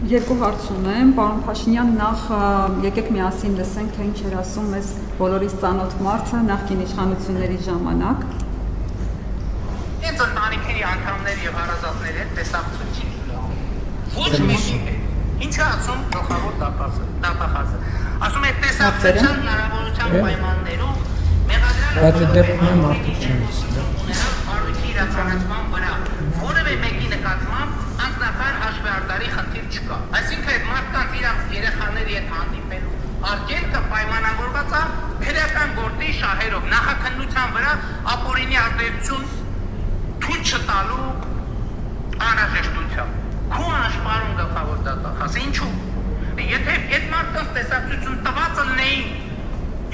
Երկու հարց ունեմ, պարոն Փաշինյան, նախ եկեք միասին լսենք, թե ինչ էր ասում մեզ բոլորիս ծանոթ մարդը նախկին իշխանությունների ժամանակ։ Ինձ ընտանիքների անդամներ եւ հարազատների հետ տեսակցություն ոչ մեկի հետ։ Ինչ է ասում գլխավոր դատախազը։ Ասում է տեսակցության հնարավորության պայմաններով մեղադրյալը մարդիկ չեն բարույթի իրականացման վրա որևէ մեկի նկատմամբ անձնական հաշվեհարդարի խնդիր չկա։ Այսինքն այդ մարդկանց իրենց երեխաների հետ հանդիպելու արգելքը պայմանավորված է քրեական գործի շահերով, նախաքննության վրա ապօրինի արտադրություն թույլ չտալու անհրաժեշտությամբ։ Քո աշխարհում գլխավոր դատախազ, ինչու՞։ Եթե այդ մարդկանց տեսակցություն տված լինեին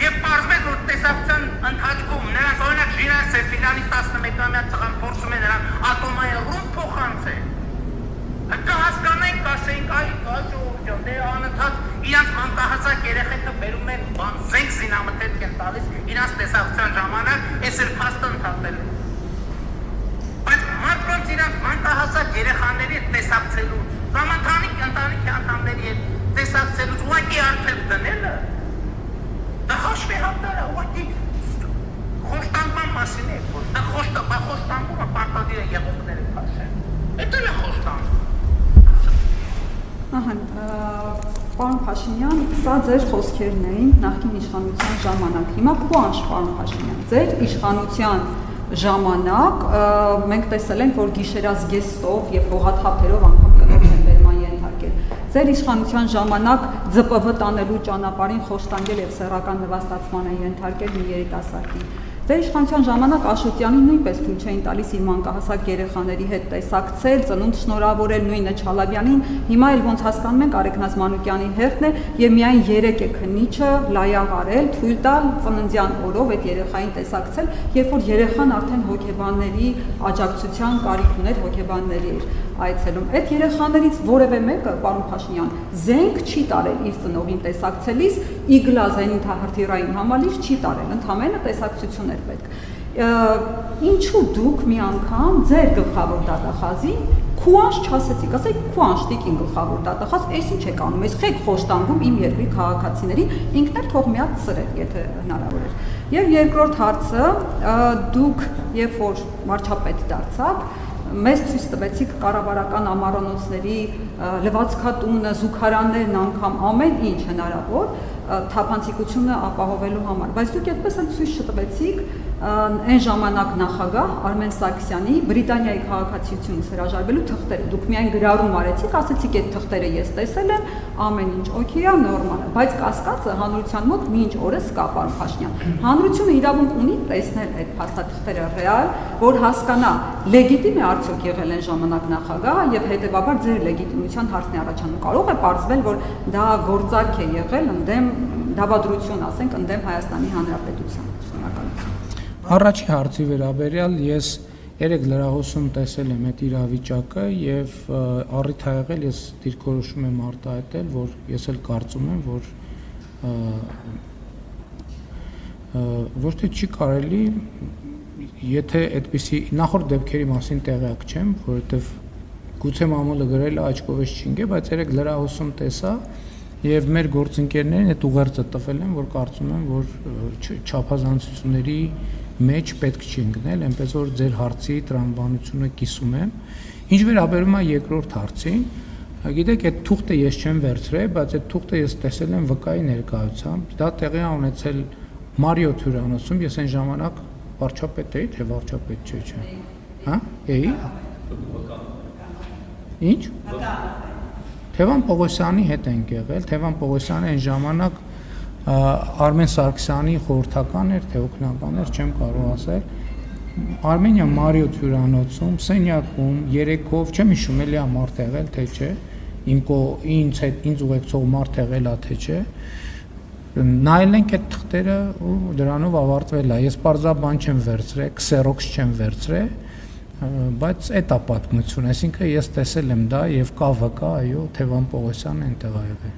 եւ պարզվեց, որ տեսակցության ընթացքում նրանց օրինակ Ժիրան Սեֆիլյանի 11-ամյա տղան փորձում է նրան ատոմային փոխանցել, կհասկանայինք, կասեինք, այ ժողովուրդ, դե անընդհատ իրանց մանկահասակ երեխեքը բերում են զենք զինամթերք են տալիս իրանց տեսակցության ժամանակ այս էլ փաստը ընդհատելու։ Բայց մարդկանց իրանց մանկահասակ երեխաների հետ տեսակցելուց կամ ընտանիքի անդամների հետ տեսակցելուց ուղղակի արդեն դնելը դա հաշվեհարդար է, ուղղակի խոշտանգման մասին է, դա խոշտանգումը պարտադիր է եղողները քաշեն։ Էդ էլ է խոշտանգում։ Պարոն Փաշինյան, սա ձեր խոսքերն էին նախկին իշխանության ժամանակ։ Հիմա քո պարոն Փաշինյան, ձեր իշխանության ժամանակ մենք տեսել ենք, որ գիշերազգեստով եւ հողաթափերով անգամ կնոջ են վերման ենթարկել։ Ձեր իշխանության ժամանակ ԶՊՎ տանելու ճանապարհին խոշտանգել եւ սեռական նվաստացման են ենթարկել մի երիտասարդի։ Ձեր իշխանության ժամանակ Աշոտյանին նույնպես թույլ չէին տալիս իր մանկահասակ երեխաների հետ տեսակցել, ծնունդ շնորհավորել, նույնը Չալաբյանին, հիմա էլ ոնց հասկանում ենք Արեգնազ Մանուկյանի հերթն է եւ միայն 3 է քննիչը լայավ արել, թույլ տալ ծննդյան օրով այդ երեխային տեսակցել, երբ որ երեխան արդեն հոգեբանների աջակցության կարիք ուներ, հոգեբանների էր այցելում։ Այդ երեխաներից որևէ մեկը, պարոն Փաշինյան, զենք չի տարել իր ծնողին տեսակցելիս, իգլա զենիթահրթիռային համալիր չի տարել, ընդհանրապես տեսակցություն էր պետք։ Ինչու դուք մի անգամ ձեր գլխավոր դատախազին քուանշ չասեցիք, ասեք քուանշ տիկին գլխավոր դատախազ, այս ինչ եք անում, այս խեք խոշտանգում իմ երկրի քաղաքացիներին, ինքն էլ թող միած սրել, եթե հնարավոր էր։ Եվ երկրորդ հարցը, դուք երբ որ վարչապետ դարձաք, մեզ ցույց տվեցիք կառավարական ամառանոցների լվացքատունը, զուգարաններն անգամ ամեն ինչ հնարավոր թափանցիկությունը ապահովելու համար, բայց դուք այդպես էլ ցույց չտվեցիք այն ժամանակ նախագահ Արմեն Սարգսյանի Բրիտանիայի քաղաքացիությունից հրաժարվելու թղթերը։ Դուք միայն գրառում արեցիք, ասեցիք այդ թղթերը ես տեսել եմ, ամեն ինչ օքեյ է, նորմալ է, բայց կասկածը հանրության մոտ մինչ օրս կա, պարոն Փաշինյան։ Հանրությունը իրավունք ունի տեսնել այդ փաստաթղթերը ռեալ, որ հասկանա լեգիտիմ է արդյոք եղել այն ժամանակ նախագահը եւ հետեւաբար ձեր լեգիտիմության հարցն է առաջանում։ Կարող է պարզվել, որ դա գործարք է եղել ընդդեմ դավադրություն, ասենք, ընդդեմ Հայաստանի Հանրապետության։ Շնորհակալություն։ Առաջի հարցի վերաբերյալ ես երեք լրահոսում տեսել եմ այդ իրավիճակը եւ առիթ ա եղել ես դիրքորոշում եմ արտահայտել, որ ես էլ կարծում եմ, որ ոչ թե չի կարելի, եթե այդպիսի նախորդ դեպքերի մասին տեղյակ չեմ, որովհետեւ գուցե մամուլը գրել է աչքովս չինգե, բայց երեք լրահոսում տեսա եւ մեր գործընկերներն այդ ուղերձը տվել են, որ կարծում եմ, որ չափազանցությունների մեջ պետք չի ընկնել, այնպես որ ձեր հարցի տրամաբանությունը կիսում եմ։ Ինչ վերաբերում է երկրորդ հարցին, գիտեք, այդ թուղթը ես չեմ վերցրել, բայց այդ թուղթը ես տեսել եմ վկայի ներկայությամբ, դա տեղի ունեցել Մարիոթ հյուրանոցում, ես այն ժամանակ վարչապետ էի, թե վարչապետ չէ։ Հա? Էի։ Ինչ? Թևան Պողոսյանի հետ ենք եղել, Թևան Պողոսյանը այն ժամանակ Արմեն Սարգսյանի խորհրդական էր, թե օգնական էր, չեմ կարող ասել։ Արմենիա Մարիոթ հյուրանոցում, սենյակում, երեքով, չեմ հիշում էլի մարդ եղել, թե չէ, ինձ ուղեկցող մարդ եղել է, թե չէ։ Նայել ենք այդ թղթերը ու դրանով ավարտվել է։ Ես պարզաբան չեմ վերցրել, քսերոքս չեմ վերցրել, բայց այդ է պատմությունը, այսինքն ես տեսել եմ դա եւ կա վկա, այո, Թևան Պողոսյանը այնտեղ ա եղել։